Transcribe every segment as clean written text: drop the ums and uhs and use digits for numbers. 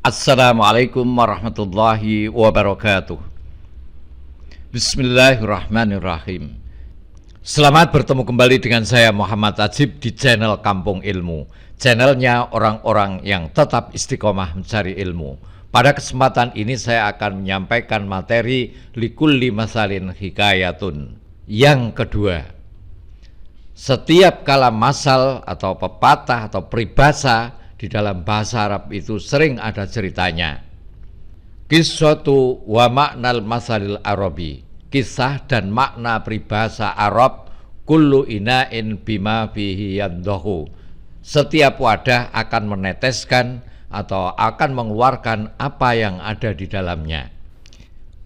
Assalamualaikum warahmatullahi wabarakatuh. Bismillahirrahmanirrahim. Selamat bertemu kembali dengan saya Muhammad Ajib di channel Kampung Ilmu, channelnya orang-orang yang tetap istiqomah mencari ilmu. Pada kesempatan ini saya akan menyampaikan materi likulli masalin hikayatun. Yang kedua, setiap kala masal atau pepatah atau peribahasa di dalam bahasa Arab itu sering ada ceritanya. Qissatu wa maknal masalil arabi, kisah dan makna peribahasa Arab. Kullu ina'in bima fihi yandahu, setiap wadah akan meneteskan atau akan mengeluarkan apa yang ada di dalamnya.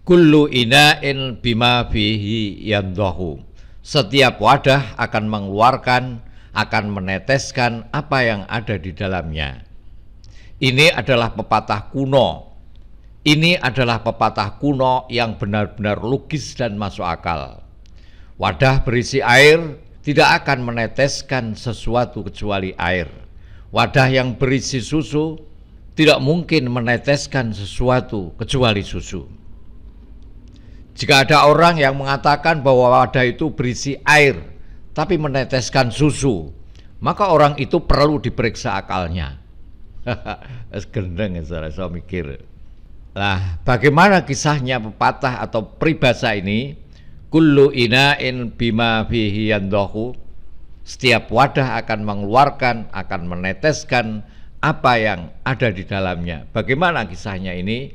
Kullu ina'in bima fihi yandahu, setiap wadah akan mengeluarkan, akan meneteskan apa yang ada di dalamnya. Ini adalah pepatah kuno. Ini adalah pepatah kuno yang benar-benar logis dan masuk akal. Wadah berisi air tidak akan meneteskan sesuatu kecuali air. Wadah yang berisi susu tidak mungkin meneteskan sesuatu kecuali susu. Jika ada orang yang mengatakan bahwa wadah itu berisi air tapi meneteskan susu, maka orang itu perlu diperiksa akalnya. Gendeng ya, saya mikir. Nah, bagaimana kisahnya pepatah atau peribahasa ini? Kullu ina'in bima fihi yandahu, setiap wadah akan mengeluarkan, akan meneteskan apa yang ada di dalamnya. Bagaimana kisahnya ini?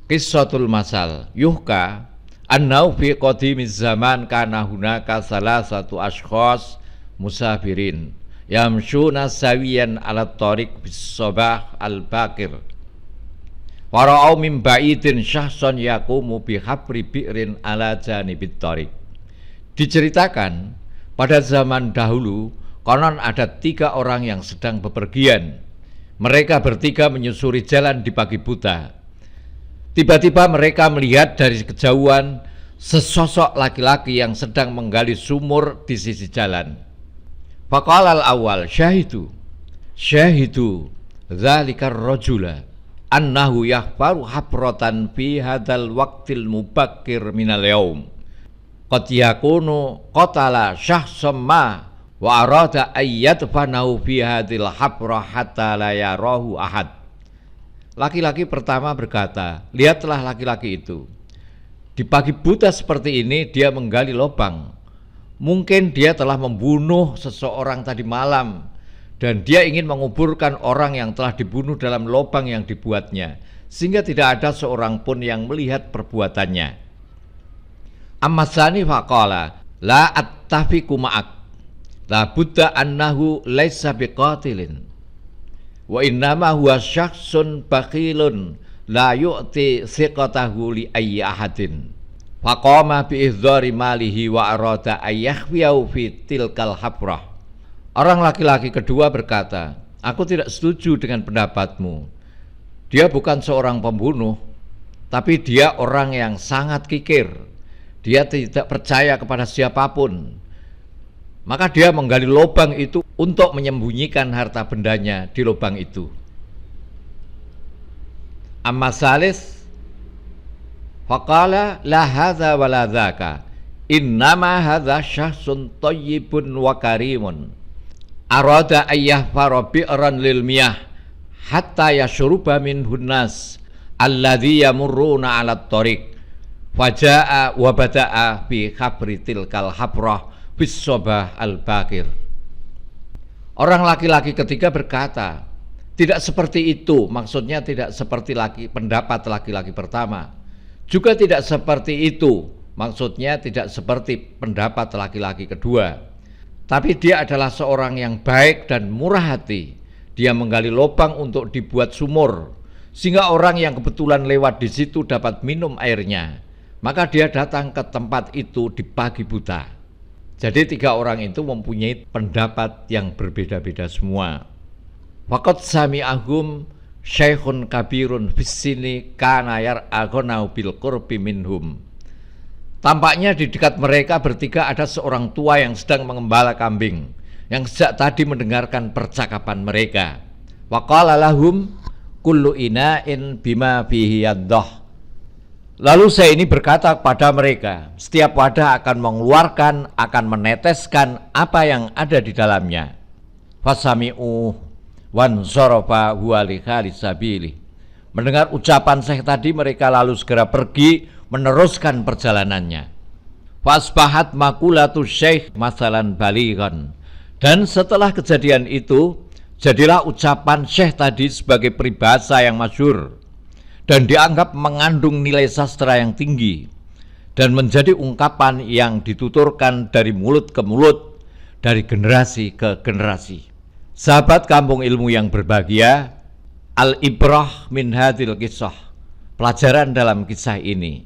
Qissatul masal yuhka annau fi qadimiz zaman kana hunaka salasatu ashkhas musafirin yamshuna sawiyan ala tariq bis sabah al bakir wa ra'au min ba'idin syahsan yaqumu bi habri bi'rin ala janibit tariq. Diceritakan pada zaman dahulu konon ada 3 orang yang sedang bepergian. Mereka bertiga menyusuri jalan di pagi buta. Tiba-tiba mereka melihat dari kejauhan sesosok laki-laki yang sedang menggali sumur di sisi jalan. Faqala al-awwal syahidu dzalikar rajula annahu yahfaru habratan fi hadzal waqtil mubakkir minal yaum qad yakunu qatala syahsam ma wa arada ayyadfanahu fi hadzal habra hatta la yarahu ahad. Laki-laki pertama berkata, lihatlah laki-laki itu. Di pagi buta seperti ini dia menggali lubang. Mungkin dia telah membunuh seseorang tadi malam dan dia ingin menguburkan orang yang telah dibunuh dalam lubang yang dibuatnya, sehingga tidak ada seorang pun yang melihat perbuatannya. Amma tsani faqala la attafiqu ma'ak la budda annahu laisa biqatilin wa innama huwa syakhsun bakhilun la yu'ti thiqatahu li ayyi ahadin faqama bi ihdhari malihi wa arada ayyakhfiyahu fi tilkal habrah. Orang laki-laki kedua berkata, aku tidak setuju dengan pendapatmu. Dia bukan seorang pembunuh, tapi dia orang yang sangat kikir. Dia tidak percaya kepada siapapun. Maka dia menggali lubang itu untuk menyembunyikan harta bendanya di lubang itu. Amma salis faqala la hadza wa la dzaka innama hadza syahsun thayyibun wa karimun arada ayyahfara bi'ran lil miyah hatta yashruba minhun nas alladhi yamurruna 'ala at-tariq faja'a wa bada'a fi khabri tilkal habrah bis sabah al-bakir. Orang laki-laki ketiga berkata, tidak seperti itu, maksudnya tidak seperti pendapat laki-laki pertama. Juga tidak seperti itu, maksudnya tidak seperti pendapat laki-laki kedua. Tapi dia adalah seorang yang baik dan murah hati. Dia menggali lubang untuk dibuat sumur, sehingga orang yang kebetulan lewat di situ dapat minum airnya. Maka dia datang ke tempat itu di pagi buta. Jadi 3 orang itu mempunyai pendapat yang berbeda-beda semua. Waqad sami'ahum syaikhun kabirun fis-sini kana yar'aghnau bil qurbi minhum. Tampaknya di dekat mereka bertiga ada seorang tua yang sedang mengembala kambing, yang sejak tadi mendengarkan percakapan mereka. Waqala lahum, kullu ina'in bima fihi yaddah. Lalu saya ini berkata kepada mereka, setiap wadah akan mengeluarkan, akan meneteskan apa yang ada di dalamnya. Fasami'u wan sorofa huwa li khalisabili. Mendengar ucapan Syekh tadi, mereka lalu segera pergi meneruskan perjalanannya. Fasbahat makulatu Syekh masalan balighan. Dan setelah kejadian itu, jadilah ucapan Syekh tadi sebagai peribahasa yang masyhur dan dianggap mengandung nilai sastra yang tinggi dan menjadi ungkapan yang dituturkan dari mulut ke mulut, dari generasi ke generasi. Sahabat kampung ilmu yang berbahagia, al-ibrah min hadil kisah, pelajaran dalam kisah ini.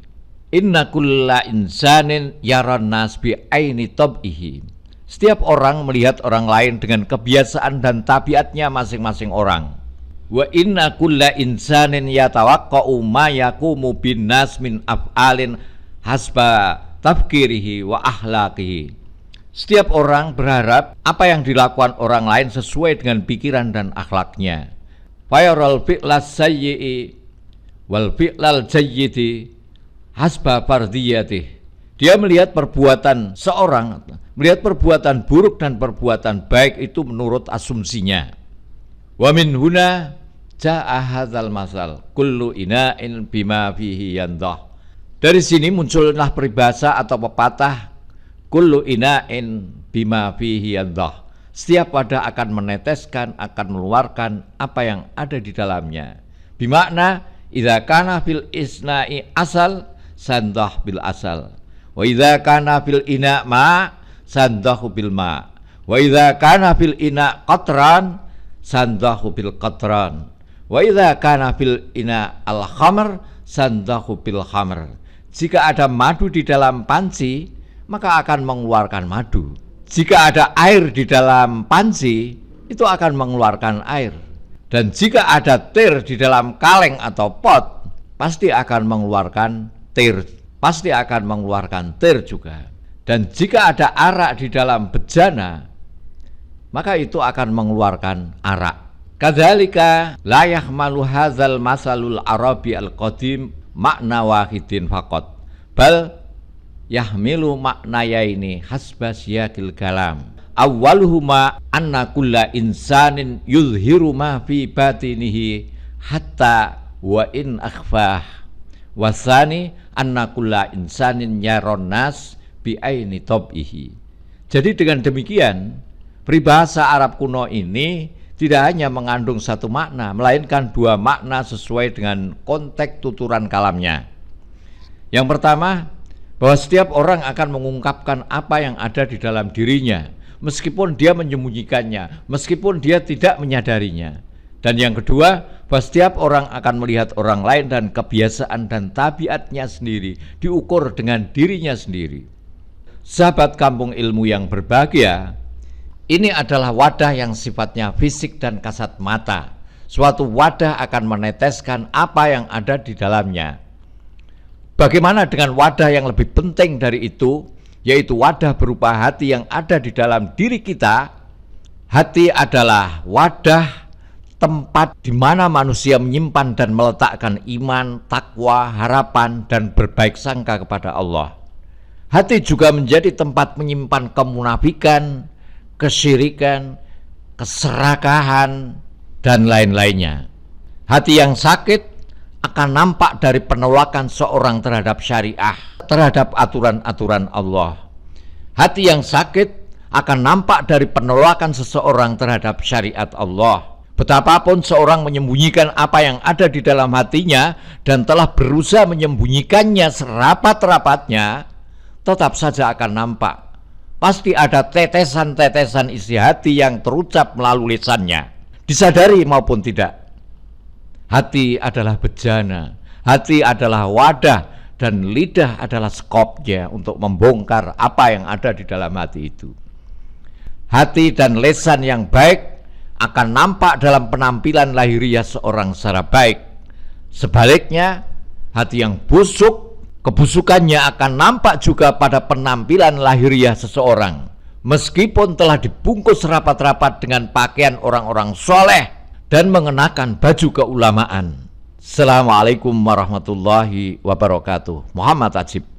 Inna kulla insanin yaran nas bi aini tab'ihi. Setiap orang melihat orang lain dengan kebiasaan dan tabiatnya masing-masing orang. Wa inna kulla insanin yatawaqqa'u ma yaqumu bin nas min af'alin hasba tafkirihi wa ahlaqihi. Setiap orang berharap apa yang dilakukan orang lain sesuai dengan pikiran dan akhlaknya. Fayaral fi'las sayyi'i wal fi'lal jayyidi hasba fardiyatih. Dia melihat perbuatan seorang, melihat perbuatan buruk dan perbuatan baik itu menurut asumsinya. Wa min huna ja'a hadzal masal kullu ina'in bima fihi yandah. Dari sini muncullah peribahasa atau pepatah kullu ina'in bima fihi yandah. Setiap wadah akan meneteskan, akan mengeluarkan apa yang ada di dalamnya. Bimakna idza kana fil isna'i asal sandah bil asal. Wa idza kana fil ina ma sandahu bil ma. Wa idza kana fil ina qatran sandahu bil qatran. Wa idza kana fil ina al khamr sandahu bil khamr. Jika ada madu di dalam panci, maka akan mengeluarkan madu. Jika ada air di dalam panci, itu akan mengeluarkan air. Dan jika ada tir di dalam kaleng atau pot, pasti akan mengeluarkan tir. Pasti akan mengeluarkan tir juga. Dan jika ada arak di dalam bejana, maka itu akan mengeluarkan arak. Kadzalika la yahmalu hadzal masalul arabi al-qadim makna wahidin faqat, bal yahmilu maknayaini hasba siyaqil kalam. Awwaluhuma anna kulla insanin yuzhiru ma fi batinihi hatta wa in akhfah. Wasani anna kulla insanin yaron nas bi aini tab'ihi. Jadi dengan demikian, peribahasa Arab kuno ini tidak hanya mengandung satu makna, melainkan dua makna sesuai dengan konteks tuturan kalamnya. Yang pertama, bahwa setiap orang akan mengungkapkan apa yang ada di dalam dirinya, meskipun dia menyembunyikannya, meskipun dia tidak menyadarinya. Dan yang kedua, bahwa setiap orang akan melihat orang lain dan kebiasaan dan tabiatnya sendiri diukur dengan dirinya sendiri. Sahabat kampung ilmu yang berbahagia, ini adalah wadah yang sifatnya fisik dan kasat mata. Suatu wadah akan meneteskan apa yang ada di dalamnya. Bagaimana dengan wadah yang lebih penting dari itu, yaitu wadah berupa hati yang ada di dalam diri kita? Hati adalah wadah tempat di mana manusia menyimpan dan meletakkan iman, takwa, harapan, dan berbaik sangka kepada Allah. Hati juga menjadi tempat menyimpan kemunafikan, kesyirikan, keserakahan, dan lain-lainnya. Hati yang sakit akan nampak dari penolakan seorang terhadap syariah, terhadap aturan-aturan Allah. Hati yang sakit akan nampak dari penolakan seseorang terhadap syariat Allah. Betapapun seorang menyembunyikan apa yang ada di dalam hatinya dan telah berusaha menyembunyikannya serapat-rapatnya, tetap saja akan nampak. Pasti ada tetesan-tetesan isi hati yang terucap melalui lisannya, disadari maupun tidak. Hati adalah bejana, hati adalah wadah, dan lidah adalah skopnya untuk membongkar apa yang ada di dalam hati itu. Hati dan lisan yang baik akan nampak dalam penampilan lahiriah seorang secara baik. Sebaliknya, hati yang busuk, kebusukannya akan nampak juga pada penampilan lahiriah seseorang. Meskipun telah dibungkus rapat-rapat dengan pakaian orang-orang soleh dan mengenakan baju keulamaan. Assalamualaikum warahmatullahi wabarakatuh. Muhammad Ajib.